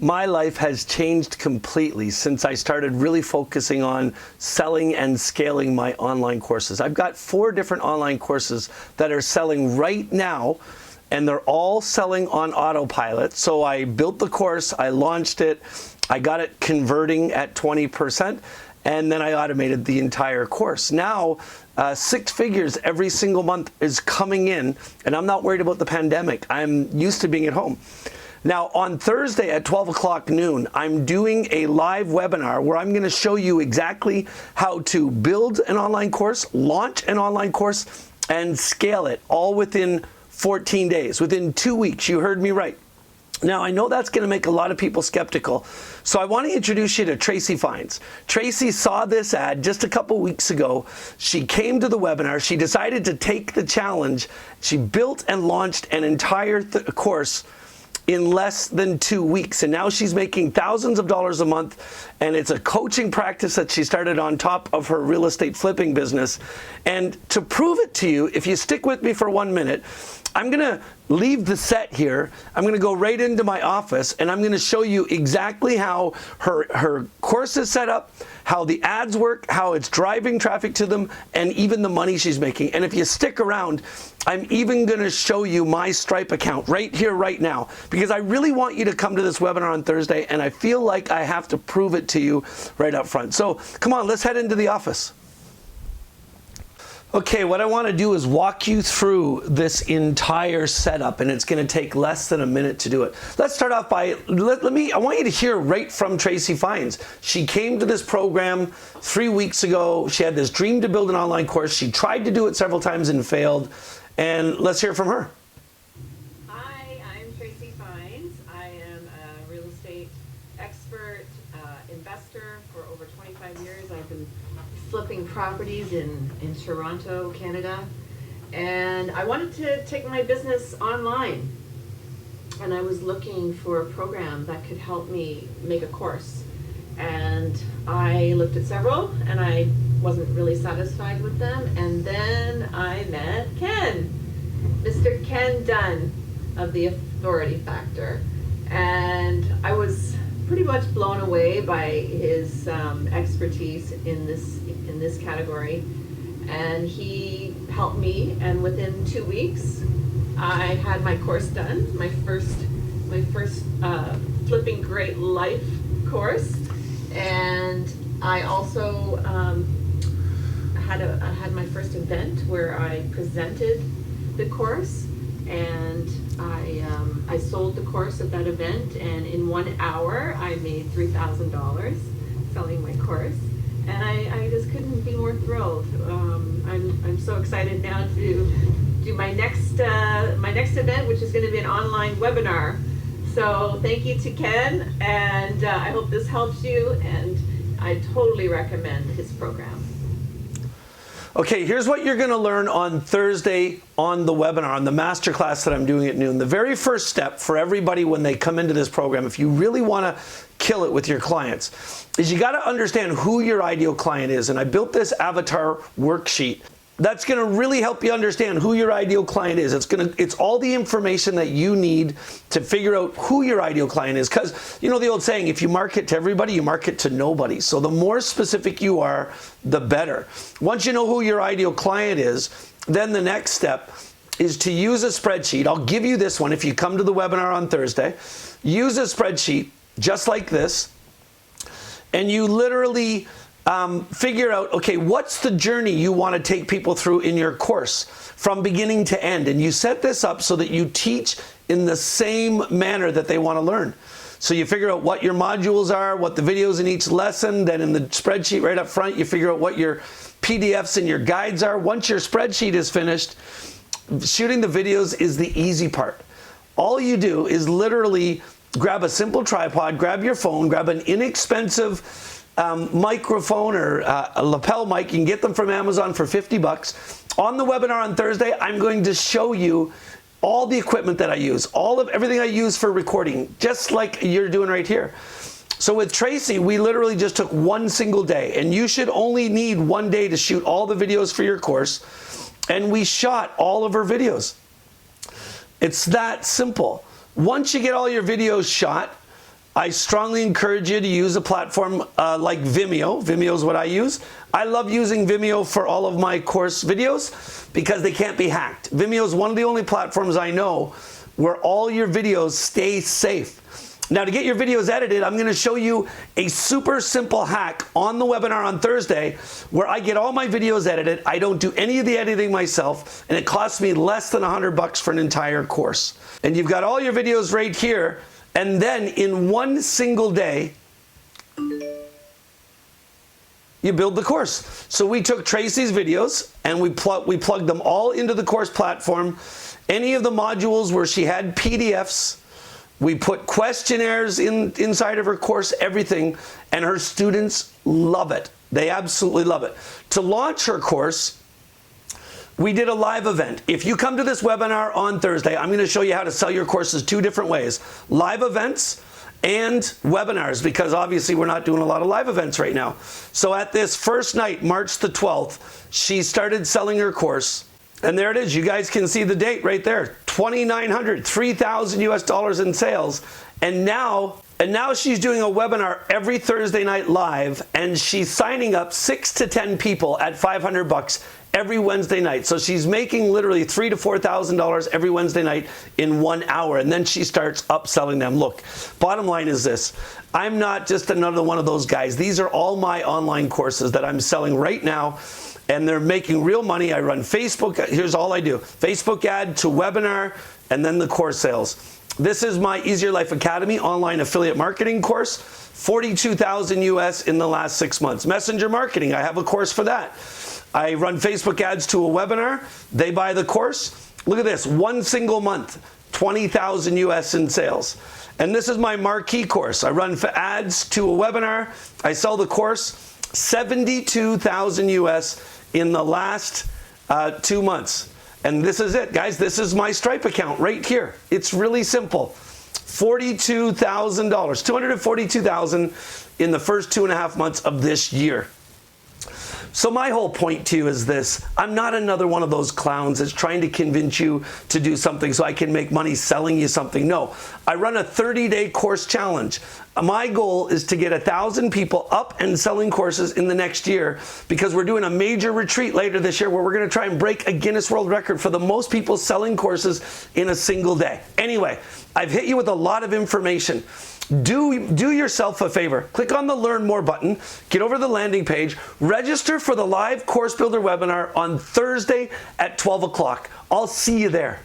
My life has changed completely since I started really focusing on selling and scaling my online courses. I've got 4 different online courses that are selling right now, and they're all selling on autopilot. So I built the course, I launched it, I got it converting at 20%, and then I automated the entire course. Now, 6 figures every single month is coming in, and I'm not worried about the pandemic. I'm used to being at home. Now, on Thursday at 12 o'clock noon, I'm doing a live webinar where I'm going to show you exactly how to build an online course, launch an online course, and scale it all within 14 days, within 2 weeks. You heard me right. Now, I know that's going to make a lot of people skeptical, so I want to introduce you to Tracy Fines. Tracy saw this ad just a couple weeks ago. She came to the webinar. She decided to take the challenge. She built and launched an entire course in less than 2 weeks, and now she's making thousands of dollars a month, and it's a coaching practice that she started on top of her real estate flipping business. And to prove it to you, if you stick with me for 1 minute, I'm gonna leave the set here. I'm gonna go right into my office, and I'm gonna show you exactly how her course is set up, how the ads work, how it's driving traffic to them, and even the money she's making. And if you stick around, I'm even gonna show you my Stripe account right here, right now, because I really want you to come to this webinar on Thursday, and I feel like I have to prove it to you right up front. So come on, let's head into the office. Okay, what I want to do is walk you through this entire setup, and it's going to take less than a minute to do it. Let's start off by, I want you to hear right from Tracy Fines. She came to this program 3 weeks ago. She had this dream to build an online course. She tried to do it several times and failed, and let's hear from her. Hi, I'm Tracy Fines. I am a real estate expert, investor for over 25 years. I've been flipping properties in Toronto, Canada, and I wanted to take my business online, and I was looking for a program that could help me make a course, and I looked at several and I wasn't really satisfied with them, and then I met Ken, Mr. Ken Dunn of the Authority Factor, and I was pretty much blown away by his expertise in this category, and he helped me, and within 2 weeks I had my course done, my first Flipping Great Life course, and I also had my first event where I presented the course, and I sold the course at that event, and in 1 hour I made $3,000 selling my course, and I just couldn't be more thrilled. I'm so excited now to do my next event, which is going to be an online webinar. So thank you to Ken, and I hope this helps you, and I totally recommend his program. Okay, here's what you're going to learn on Thursday on the webinar, on the masterclass that I'm doing at noon. The very first step for everybody when they come into this program, if you really want to kill it with your clients, is you got to understand who your ideal client is. And I built this avatar worksheet that's going to really help you understand who your ideal client is. It's all the information that you need to figure out who your ideal client is. Because you know the old saying, if you market to everybody, you market to nobody. So the more specific you are, the better. Once you know who your ideal client is, then the next step is to use a spreadsheet. I'll give you this one if you come to the webinar on Thursday. Use a spreadsheet just like this, and you literally figure out, okay, what's the journey you want to take people through in your course from beginning to end? And you set this up so that you teach in the same manner that they want to learn. So you figure out what your modules are, what the videos in each lesson, then in the spreadsheet right up front, you figure out what your PDFs and your guides are. Once your spreadsheet is finished, shooting the videos is the easy part. All you do is literally grab a simple tripod, grab your phone, grab an inexpensive microphone or a lapel mic. You can get them from Amazon for 50 bucks. On the webinar on Thursday, I'm going to show you all the equipment that I use, everything I use for recording, just like you're doing right here. So with Tracy, we literally just took 1 single day, and you should only need 1 day to shoot all the videos for your course. And we shot all of her videos. It's that simple. Once you get all your videos shot, I strongly encourage you to use a platform like Vimeo. Vimeo is what I use. I love using Vimeo for all of my course videos because they can't be hacked. Vimeo is one of the only platforms I know where all your videos stay safe. Now, to get your videos edited, I'm going to show you a super simple hack on the webinar on Thursday where I get all my videos edited. I don't do any of the editing myself, and it costs me less than $100 for an entire course. And you've got all your videos right here, and then in one single day, you build the course. So we took Tracy's videos and we plugged them all into the course platform. Any of the modules where she had PDFs, we put questionnaires inside of her course, everything, and her students love it. They absolutely love it. To launch her course, we did a live event. If you come to this webinar on Thursday, I'm going to show you how to sell your courses two different ways. Live events and webinars, because obviously we're not doing a lot of live events right now. So at this first night, March the 12th, she started selling her course. And there it is. You guys can see the date right there. $2,900, $3,000 US in sales. And now she's doing a webinar every Thursday night live, and she's signing up 6 to 10 people at $500 every Wednesday night. So she's making literally $3,000 to $4,000 every Wednesday night in 1 hour, and then she starts upselling them. Look, bottom line is this. I'm not just another one of those guys. These are all my online courses that I'm selling right now, and they're making real money. I run Facebook. Here's all I do. Facebook ad to webinar, and then the course sales. This is my Easier Life Academy online affiliate marketing course. $42,000 US in the last 6 months. Messenger marketing, I have a course for that. I run Facebook ads to a webinar. They buy the course. Look at this, one single month, $20,000 US in sales. And this is my marquee course. I run ads to a webinar. I sell the course, $72,000 US in the last 2 months. And this is it, guys. This is my Stripe account right here. It's really simple. $42,000, $242,000 in the first 2.5 months of this year. So my whole point to you is this. I'm not another one of those clowns that's trying to convince you to do something so I can make money selling you something. No, I run a 30-day course challenge. My goal is to get 1,000 people up and selling courses in the next year, because we're doing a major retreat later this year where we're going to try and break a Guinness World Record for the most people selling courses in a single day. Anyway, I've hit you with a lot of information. Do yourself a favor. Click on the Learn More button, get over to the landing page, register for the live Course Builder webinar on Thursday at 12 o'clock. I'll see you there.